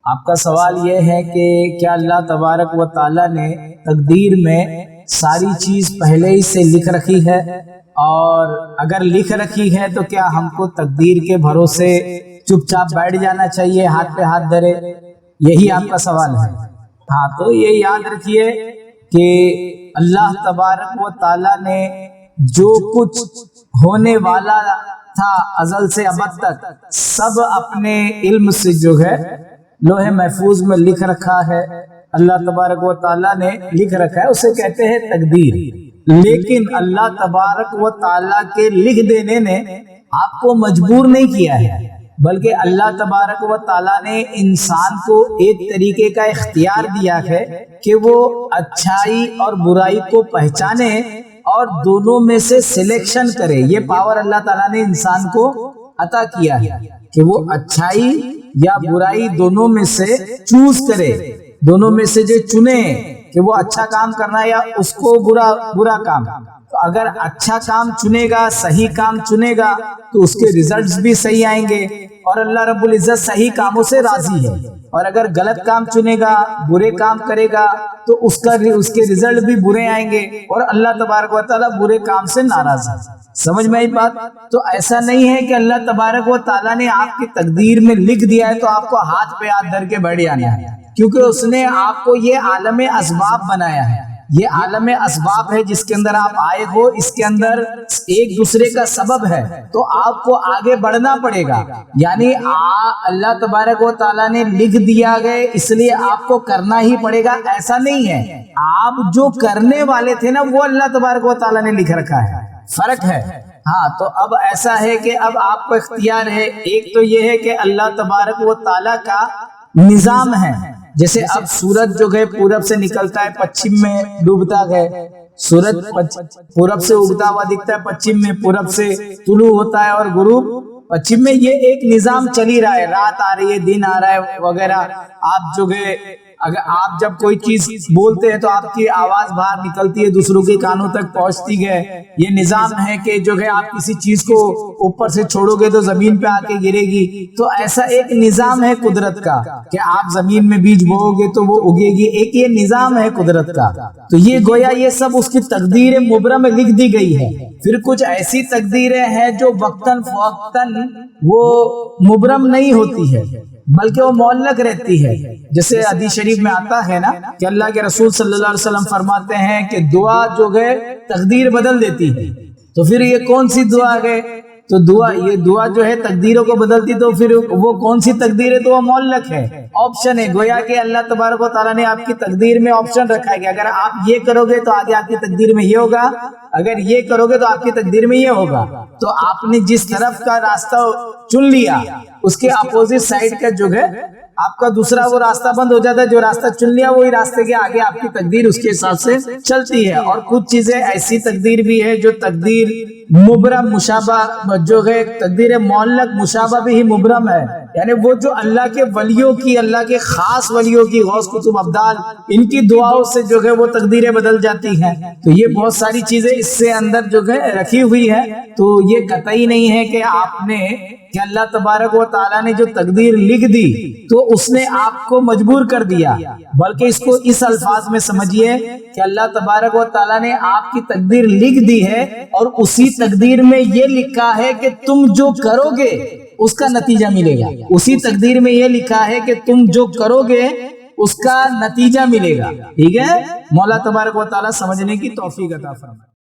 آپ کا سوال یہ ہے کہ کیا اللہ تبارک و تعالیٰ نے تقدیر میں ساری چیز پہلے ہی سے لکھ رکھی ہے، اور اگر لکھ رکھی ہے تو کیا ہم کو تقدیر کے بھروسے چپ چاپ بیٹھ جانا چاہیے ہاتھ پہ ہاتھ دھرے؟ یہی آپ کا سوال ہے۔ ہاں، تو یہ یاد رکھیے کہ اللہ تبارک و تعالیٰ نے جو کچھ ہونے والا تھا ازل سے ابد تک سب اپنے علم سے جو ہے لوح محفوظ میں لکھ رکھا ہے۔ اللہ تبارک و تعالیٰ نے لکھ رکھا ہے، اسے کہتے ہیں تقدیر۔ لیکن اللہ تبارک و تعالیٰ کے لکھ دینے نے آپ کو مجبور نہیں کیا ہے، بلکہ اللہ تبارک و تعالیٰ نے انسان کو ایک طریقے کا اختیار دیا ہے کہ وہ اچھائی اور برائی کو پہچانے اور دونوں میں سے سلیکشن کرے۔ یہ پاور اللہ تعالیٰ نے انسان کو عطا کیا ہے کہ وہ اچھائی یا برائی دونوں میں سے چوز کرے، دونوں میں سے جو چنے کہ وہ اچھا کام کرنا ہے یا اس کو برا کام۔ تو اگر اچھا کام چنے گا، صحیح کام چنے گا تو اس کے ریزلٹس بھی صحیح آئیں گے، اور اللہ رب العزت صحیح کاموں سے راضی ہے۔ اور اگر غلط کام چنے گا، برے کام کرے گا تو اس کے ریزلٹ بھی برے آئیں گے، اور اللہ تبارک و تعالیٰ برے کام سے ناراض ہے۔ سمجھ میں آئی بات؟ تو ایسا نہیں ہے کہ اللہ تبارک و تعالیٰ نے آپ کی تقدیر میں لکھ دیا ہے تو آپ کو ہاتھ پہ ہاتھ دھر کے بیٹھ جانا ہے، کیونکہ اس نے آپ کو یہ عالم اسباب بنایا ہے۔ یہ عالم اسباب ہے جس کے اندر آپ آئے ہو، اس کے اندر ایک دوسرے کا سبب ہے، تو آپ کو آگے بڑھنا پڑے گا۔ یعنی اللہ تبارک و تعالیٰ نے لکھ دیا گئے اس لیے آپ کو کرنا ہی پڑے گا، ایسا نہیں ہے۔ آپ جو کرنے والے تھے نا وہ اللہ تبارک و تعالیٰ نے لکھ رکھا ہے، فرق ہے۔ ہاں، تو اب ایسا ہے کہ اب آپ کو اختیار ہے۔ ایک تو یہ ہے کہ اللہ تبارک و تعالیٰ کا نظام ہے، جیسے اب سورج جو ہے پورب سے نکلتا ہے، پچھم میں ڈوبتا ہے۔ سورج پورب سے اگتا ہوا دکھتا ہے، پچھم میں پورب سے طلوع ہوتا ہے اور غروب پچھم میں۔ یہ ایک نظام چل ہی رہا ہے، رات آ رہی ہے، دن آ رہا ہے وغیرہ۔ آپ جو ہے اگر آپ جب کوئی چیز بولتے ہیں تو آپ کی آواز باہر نکلتی ہے، دوسروں کے کانوں تک پہنچتی ہے۔ یہ نظام ہے کہ جو ہے آپ کسی چیز کو اوپر سے چھوڑو گے تو زمین پہ آ کے گرے گی۔ تو ایسا ایک نظام ہے قدرت کا کہ آپ زمین میں بیج بوؤ گے تو وہ اگے گی، ایک یہ نظام ہے قدرت کا۔ تو یہ گویا یہ سب اس کی تقدیر مبرم میں لکھ دی گئی ہے۔ پھر کچھ ایسی تقدیریں ہیں جو وقتاً فوقتاً وہ مبرم نہیں ہوتی ہے، بلکہ وہ معلق رہتی ہے۔ جیسے حدیث شریف میں آتا ہے نا کہ اللہ کے رسول صلی اللہ علیہ وسلم فرماتے ہیں کہ دعا جو ہے تقدیر بدل دیتی ہے۔ تو پھر یہ کون سی دعا ہے؟ تو یہ دعا جو ہے تقدیروں کو بدلتی، تو پھر وہ کون سی تقدیر ہے؟ تو وہ معلق ہے، آپشن ہے۔ گویا کہ اللہ تبارک و تعالیٰ نے آپ کی تقدیر میں آپشن رکھا ہے کہ اگر آپ یہ کرو گے تو آگے آپ کی تقدیر میں یہ ہوگا، اگر یہ کرو گے تو آپ کی تقدیر میں یہ ہوگا۔ تو آپ نے جس طرف کا راستہ چن لیا اس کے اپوزٹ سائڈ کا جو ہے آپ کا دوسرا وہ راستہ بند ہو جاتا ہے۔ جو راستہ چن لیا وہی راستے کے آگے آپ کی تقدیر اس کے حساب سے چلتی ہے۔ اور کچھ چیزیں ایسی تقدیر بھی ہے جو تقدیر مبرم مشابہ جو ہے، تقدیر معلق مشابہ بھی ہی مبرم ہے، یعنی وہ جو اللہ کے ولیوں کی، اللہ کے خاص ولیوں کی، غوث قطب ابدال، ان کی دعاؤں سے جو ہے وہ تقدیریں بدل جاتی ہیں۔ تو یہ بہت ساری چیزیں اس سے اندر جو ہے رکھی ہوئی ہے۔ تو یہ قطعی نہیں ہے کہ آپ نے کہ اللہ تبارک و تعالیٰ نے جو تقدیر لکھ دی تو اس نے آپ کو مجبور کر دیا، بلکہ اس کو اس الفاظ میں سمجھیے کہ اللہ تبارک و تعالیٰ نے آپ کی تقدیر لکھ دی ہے، اور اسی تقدیر میں یہ لکھا ہے کہ تم جو کرو گے اس کا نتیجہ ملے گا۔ اسی تقدیر میں یہ لکھا ہے کہ تم جو کرو گے اس کا نتیجہ ملے گا۔ ٹھیک ہے؟ مولا تبارک و تعالیٰ سمجھنے کی توفیق عطا فرمائے۔